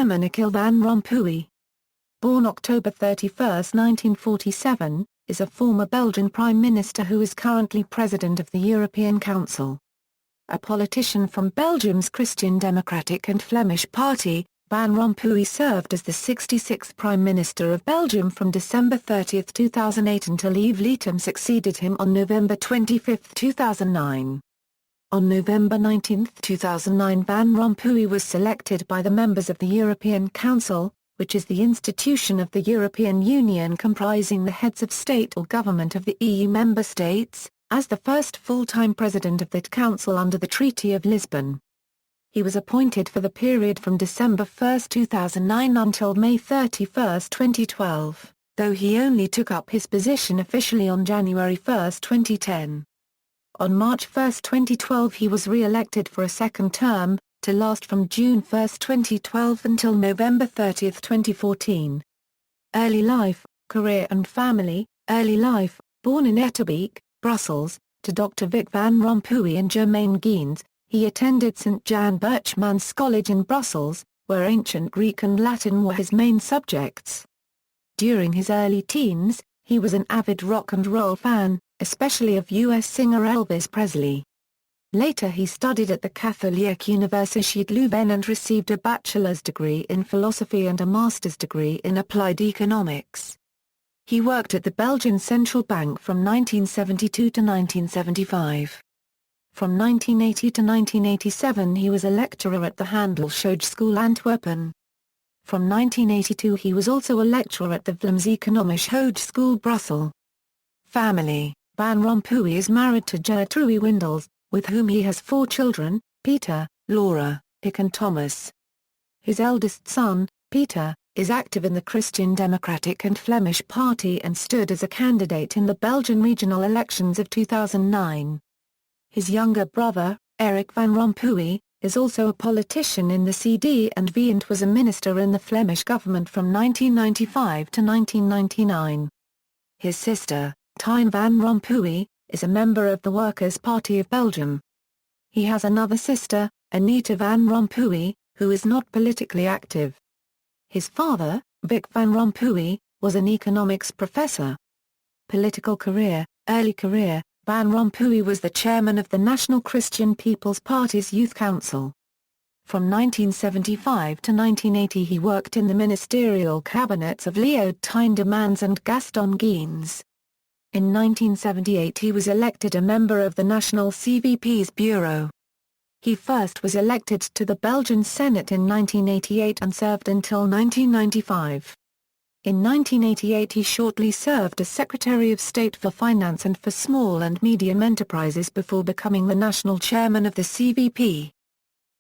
Herman Achille Van Rompuy. Born October 31, 1947, is a former Belgian Prime Minister who is currently President of the European Council. A politician from Belgium's Christian Democratic and Flemish Party, Van Rompuy served as the 66th Prime Minister of Belgium from December 30, 2008 until Yves Leterme succeeded him on November 25, 2009. On November 19, 2009, Van Rompuy was selected by the members of the European Council, which is the institution of the European Union comprising the heads of state or government of the EU member states, as the first full-time president of that council under the Treaty of Lisbon. He was appointed for the period from December 1, 2009 until May 31, 2012, though he only took up his position officially on January 1, 2010. On March 1, 2012 he was re-elected for a second term, to last from June 1, 2012 until November 30, 2014. Early life, career and family. Early life, born in Etterbeek, Brussels, to Dr. Vic Van Rompuy and Germaine Geens, he attended St. Jan Berchmans College in Brussels, where ancient Greek and Latin were his main subjects. During his early teens, he was an avid rock and roll fan, especially of U.S. singer Elvis Presley. Later he studied at the Katholieke Universiteit Leuven and received a bachelor's degree in philosophy and a master's degree in applied economics. He worked at the Belgian Central Bank from 1972 to 1975. From 1980 to 1987 he was a lecturer at the Handelshoge School Antwerpen. From 1982 he was also a lecturer at the Vlaams Economische Hogeschool Brussels. Family. Van Rompuy is married to Gertrude Windels, with whom he has 4 children, Peter, Laura, Pick and Thomas. His eldest son, Peter, is active in the Christian Democratic and Flemish Party and stood as a candidate in the Belgian regional elections of 2009. His younger brother, Eric Van Rompuy, is also a politician in the CD&V and was a minister in the Flemish government from 1995 to 1999. His sister, Tine Van Rompuy, is a member of the Workers' Party of Belgium. He has another sister, Anita Van Rompuy, who is not politically active. His father, Vic Van Rompuy, was an economics professor. Political career. Early career, Van Rompuy was the chairman of the National Christian People's Party's Youth Council. From 1975 to 1980 he worked in the ministerial cabinets of Léo Tindemans and Gaston Geens. In 1978 he was elected a member of the National CVP's Bureau. He first was elected to the Belgian Senate in 1988 and served until 1995. In 1988 he shortly served as Secretary of State for Finance and for Small and Medium Enterprises before becoming the national chairman of the CVP.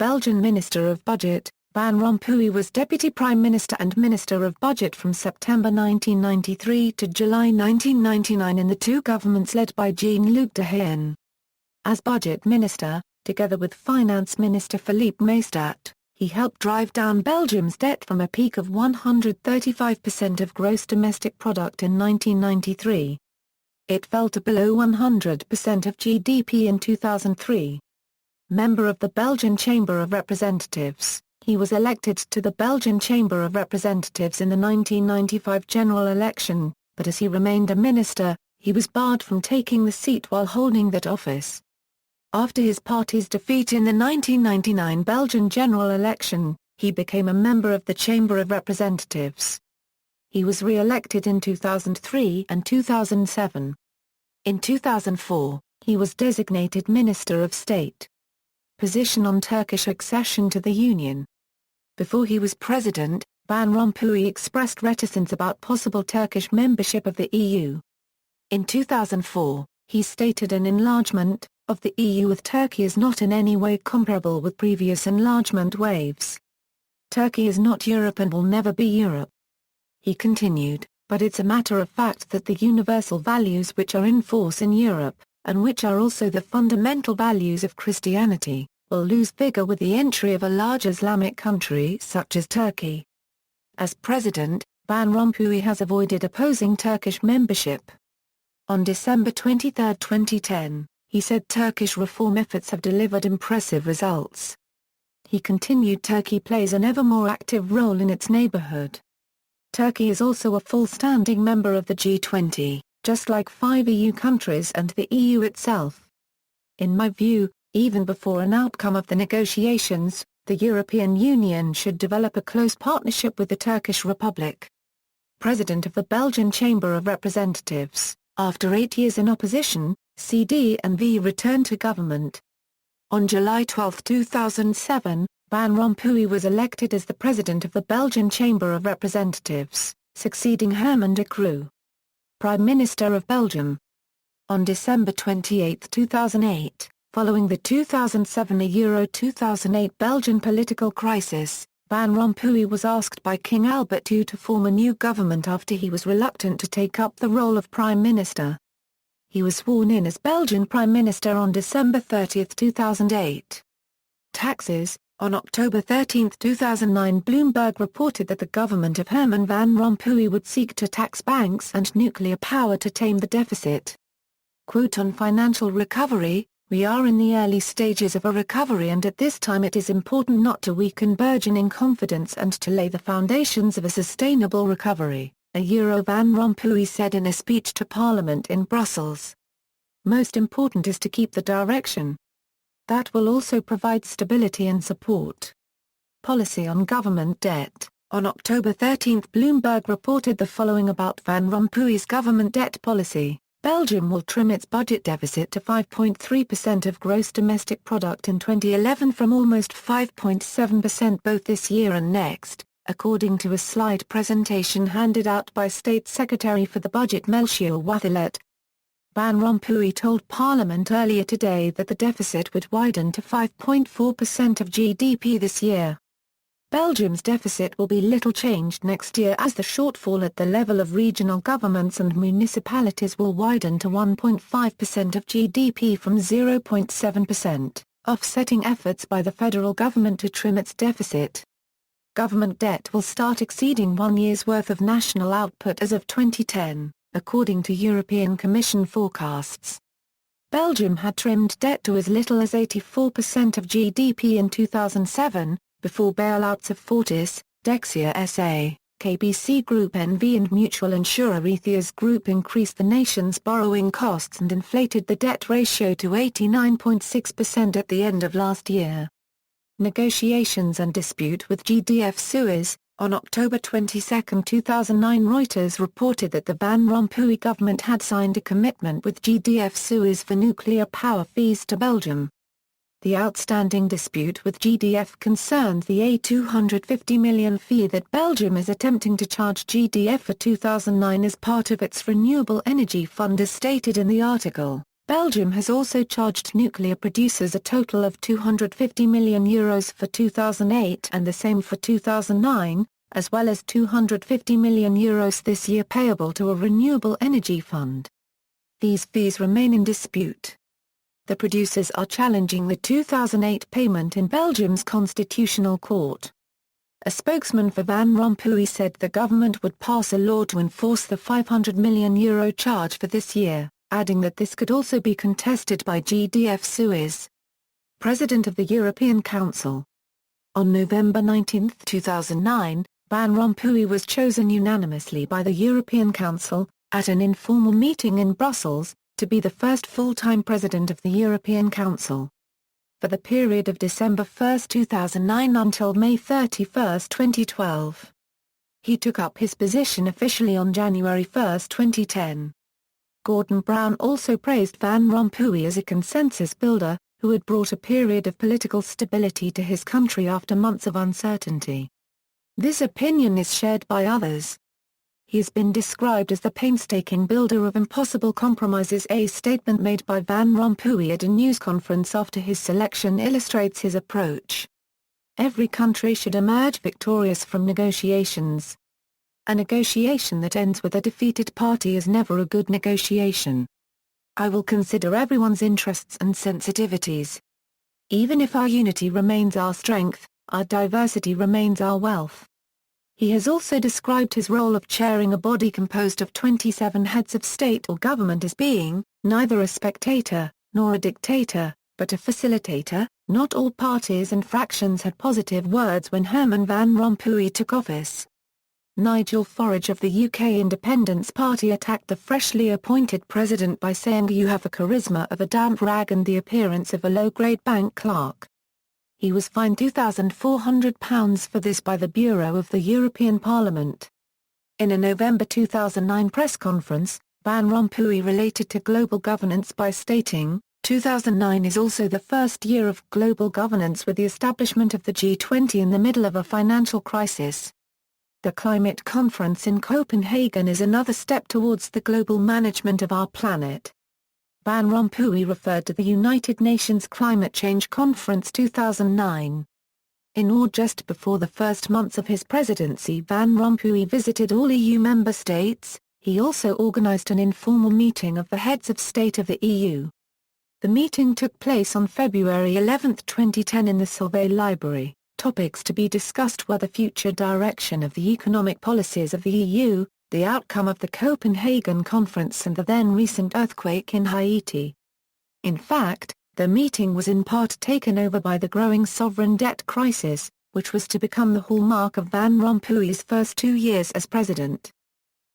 Belgian Minister of Budget. Van Rompuy was Deputy Prime Minister and Minister of Budget from September 1993 to July 1999 in the 2 governments led by Jean-Luc Dehaene. As Budget Minister, together with Finance Minister Philippe Maystadt, he helped drive down Belgium's debt from a peak of 135% of gross domestic product in 1993. It fell to below 100% of GDP in 2003. Member of the Belgian Chamber of Representatives. He was elected to the Belgian Chamber of Representatives in the 1995 general election, but as he remained a minister, he was barred from taking the seat while holding that office. After his party's defeat in the 1999 Belgian general election, he became a member of the Chamber of Representatives. He was re-elected in 2003 and 2007. In 2004, he was designated Minister of State. Position on Turkish accession to the Union. Before he was president, Van Rompuy expressed reticence about possible Turkish membership of the EU. In 2004, he stated an enlargement of the EU with Turkey is not in any way comparable with previous enlargement waves. Turkey is not Europe and will never be Europe. He continued, but it's a matter of fact that the universal values which are in force in Europe, and which are also the fundamental values of Christianity, will lose vigor with the entry of a large Islamic country such as Turkey. As president, Van Rompuy has avoided opposing Turkish membership. On December 23, 2010, he said Turkish reform efforts have delivered impressive results. He continued Turkey plays an ever more active role in its neighborhood. Turkey is also a full-standing member of the G20, just like 5 EU countries and the EU itself. In my view, even before an outcome of the negotiations, the European Union should develop a close partnership with the Turkish Republic. President of the Belgian Chamber of Representatives, after 8 years in opposition, CD&V returned to government. On July 12, 2007, Van Rompuy was elected as the president of the Belgian Chamber of Representatives, succeeding Herman Achille, Prime Minister of Belgium. On December 28, 2008, following the 2007–2008 Belgian political crisis, Van Rompuy was asked by King Albert II to form a new government after he was reluctant to take up the role of Prime Minister. He was sworn in as Belgian Prime Minister on December 30, 2008. Taxes. On October 13, 2009, Bloomberg reported that the government of Herman Van Rompuy would seek to tax banks and nuclear power to tame the deficit. Quote on financial recovery, "We are in the early stages of a recovery and at this time it is important not to weaken burgeoning confidence and to lay the foundations of a sustainable recovery," Van Rompuy said in a speech to Parliament in Brussels. "Most important is to keep the direction. That will also provide stability and support." Policy on government debt. On October 13, Bloomberg reported the following about Van Rompuy's government debt policy. Belgium will trim its budget deficit to 5.3% of gross domestic product in 2011 from almost 5.7% both this year and next, according to a slide presentation handed out by State Secretary for the Budget Melchior Wathelet. Van Rompuy told Parliament earlier today that the deficit would widen to 5.4% of GDP this year. Belgium's deficit will be little changed next year as the shortfall at the level of regional governments and municipalities will widen to 1.5% of GDP from 0.7%, offsetting efforts by the federal government to trim its deficit. Government debt will start exceeding 1 year's worth of national output as of 2010. According to European Commission forecasts. Belgium had trimmed debt to as little as 84% of GDP in 2007, before bailouts of Fortis, Dexia SA, KBC Group NV and mutual insurer Ethias Group increased the nation's borrowing costs and inflated the debt ratio to 89.6% at the end of last year. Negotiations and dispute with GDF Suez. On October 22, 2009, Reuters reported that the Van Rompuy government had signed a commitment with GDF Suez for nuclear power fees to Belgium. The outstanding dispute with GDF concerns the €250 million fee that Belgium is attempting to charge GDF for 2009 as part of its renewable energy fund as stated in the article. Belgium has also charged nuclear producers a total of €250 million for 2008 and the same for 2009, as well as €250 million this year payable to a renewable energy fund. These fees remain in dispute. The producers are challenging the 2008 payment in Belgium's constitutional court. A spokesman for Van Rompuy said the government would pass a law to enforce the €500 million charge for this year, adding that this could also be contested by GDF Suez. President of the European Council. On November 19, 2009, Van Rompuy was chosen unanimously by the European Council, at an informal meeting in Brussels, to be the first full-time president of the European Council. For the period of December 1, 2009 until May 31, 2012. He took up his position officially on January 1, 2010. Gordon Brown also praised Van Rompuy as a consensus builder, who had brought a period of political stability to his country after months of uncertainty. This opinion is shared by others. He has been described as the painstaking builder of impossible compromises. A statement made by Van Rompuy at a news conference after his selection illustrates his approach. Every country should emerge victorious from negotiations. A negotiation that ends with a defeated party is never a good negotiation. I will consider everyone's interests and sensitivities. Even if our unity remains our strength, our diversity remains our wealth. He has also described his role of chairing a body composed of 27 heads of state or government as being, neither a spectator, nor a dictator, but a facilitator, Not all parties and fractions had positive words when Herman Van Rompuy took office. Nigel Farage of the UK Independence Party attacked the freshly appointed president by saying "You have the charisma of a damp rag and the appearance of a low-grade bank clerk." He was fined £2,400 for this by the Bureau of the European Parliament. In a November 2009 press conference, Van Rompuy related to global governance by stating, "2009 is also the first year of global governance with the establishment of the G20 in the middle of a financial crisis. The climate conference in Copenhagen is another step towards the global management of our planet." Van Rompuy referred to the United Nations Climate Change Conference 2009. In or just before the first months of his presidency, Van Rompuy visited all EU member states. He also organized an informal meeting of the heads of state of the EU. The meeting took place on February 11, 2010 in the Solvay Library. Topics to be discussed were the future direction of the economic policies of the EU, the outcome of the Copenhagen Conference and the then recent earthquake in Haiti. In fact, the meeting was in part taken over by the growing sovereign debt crisis, which was to become the hallmark of Van Rompuy's first 2 years as president.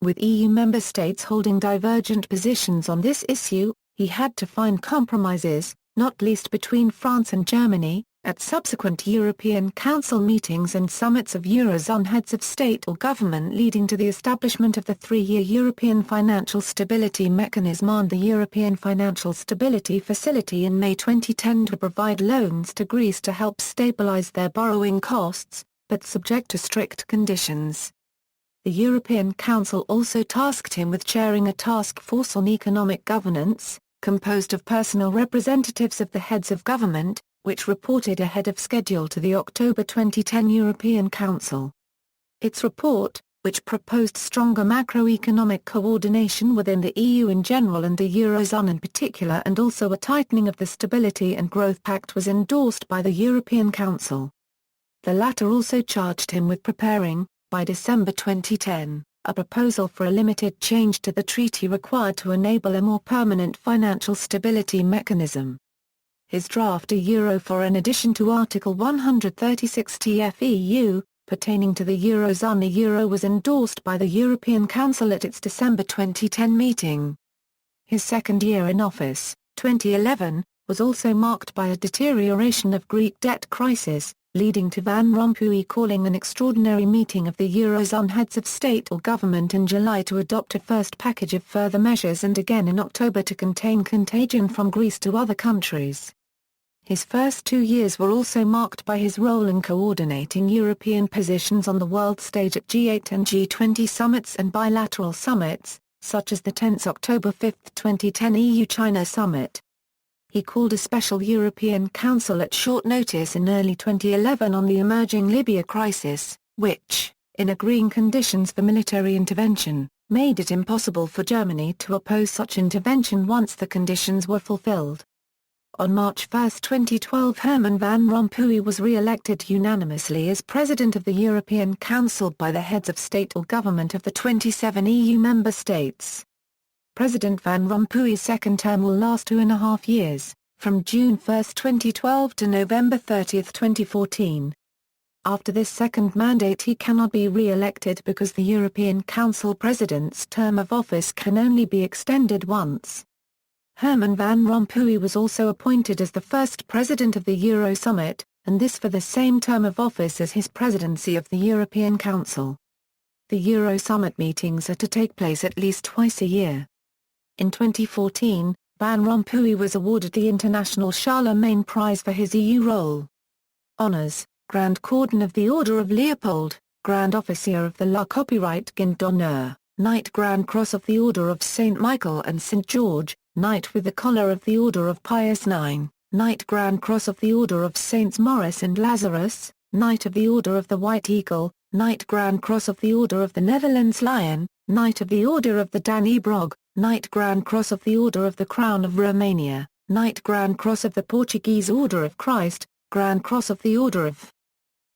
With EU member states holding divergent positions on this issue, he had to find compromises, not least between France and Germany, at subsequent European Council meetings and summits of Eurozone heads of state or government, leading to the establishment of the 3-year European Financial Stability Mechanism and the European Financial Stability Facility in May 2010 to provide loans to Greece to help stabilize their borrowing costs, but subject to strict conditions. The European Council also tasked him with chairing a task force on economic governance, composed of personal representatives of the heads of government, which reported ahead of schedule to the October 2010 European Council. Its report, which proposed stronger macroeconomic coordination within the EU in general and the Eurozone in particular, and also a tightening of the Stability and Growth Pact, was endorsed by the European Council. The latter also charged him with preparing, by December 2010, a proposal for a limited change to the treaty required to enable a more permanent financial stability mechanism. His draft a euro for an addition to Article 136 TFEU, pertaining to the Eurozone a euro, was endorsed by the European Council at its December 2010 meeting. His second year in office, 2011, was also marked by a deterioration of Greek debt crisis, leading to Van Rompuy calling an extraordinary meeting of the Eurozone heads of state or government in July to adopt a first package of further measures and again in October to contain contagion from Greece to other countries. His first 2 years were also marked by his role in coordinating European positions on the world stage at G8 and G20 summits and bilateral summits, such as the tense October 5, 2010 EU-China summit. He called a special European Council at short notice in early 2011 on the emerging Libya crisis, which, in agreeing conditions for military intervention, made it impossible for Germany to oppose such intervention once the conditions were fulfilled. On March 1, 2012, Herman Van Rompuy was re-elected unanimously as President of the European Council by the heads of state or government of the 27 EU member states. President Van Rompuy's second term will last 2.5 years, from June 1, 2012 to November 30, 2014. After this second mandate he cannot be re-elected because the European Council President's term of office can only be extended once. Herman Van Rompuy was also appointed as the first president of the Euro Summit, and this for the same term of office as his presidency of the European Council. The Euro Summit meetings are to take place at least twice a year. In 2014, Van Rompuy was awarded the International Charlemagne Prize for his EU role. Honours: Grand Cordon of the Order of Leopold, Grand Officier of the La Copyright d'Honneur, Knight Grand Cross of the Order of St. Michael and St. George, Knight with the Collar of the Order of Pius IX, Knight Grand Cross of the Order of Saints Maurice and Lazarus, Knight of the Order of the White Eagle, Knight Grand Cross of the Order of the Netherlands Lion, Knight of the Order of the Dannebrog, Knight Grand Cross of the Order of the Crown of Romania, Knight Grand Cross of the Portuguese Order of Christ, Grand Cross of the Order of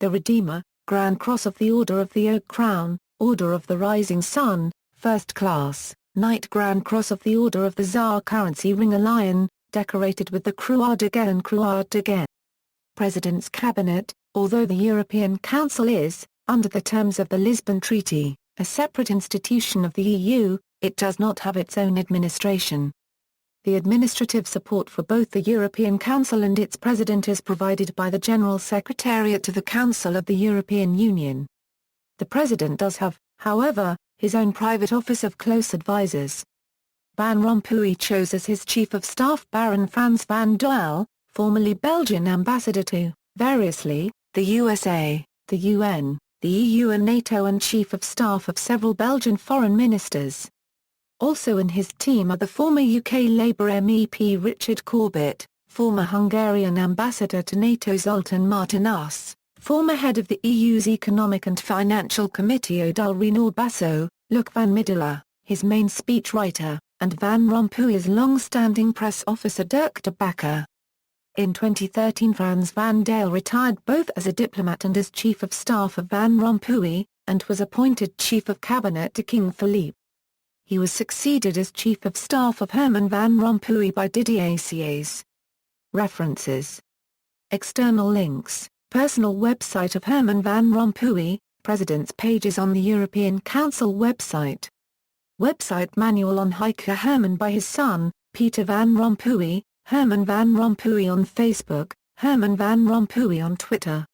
the Redeemer, Grand Cross of the Order of the Oak Crown, Order of the Rising Sun, First Class, Knight Grand Cross of the Order of the Tsar Currency Ring, a lion, decorated with the Croix de Guerre and Croix de Guerre. President's Cabinet. Although the European Council is, under the terms of the Lisbon Treaty, a separate institution of the EU, it does not have its own administration. The administrative support for both the European Council and its President is provided by the General Secretariat to the Council of the European Union. The President does have, however, his own private office of close advisers. Van Rompuy chose as his Chief of Staff Baron Frans van Duyl, formerly Belgian ambassador to, variously, the USA, the UN, the EU and NATO, and Chief of Staff of several Belgian foreign ministers. Also in his team are the former UK Labour MEP Richard Corbett, former Hungarian ambassador to NATO Zoltán Martinez, former head of the EU's Economic and Financial Committee Odile Renaud-Basso, Luc van Middelaar, his main speechwriter, and Van Rompuy's long-standing press officer Dirk de Backer. In 2013 Frans van Duyl retired both as a diplomat and as Chief of Staff of Van Rompuy, and was appointed Chief of Cabinet to King Philippe. He was succeeded as Chief of Staff of Herman Van Rompuy by Didier Sieyès. References. External links. Personal website of Herman Van Rompuy, President's pages on the European Council website. Website manual on Heike Herman by his son, Peter Van Rompuy, Herman Van Rompuy on Facebook, Herman Van Rompuy on Twitter.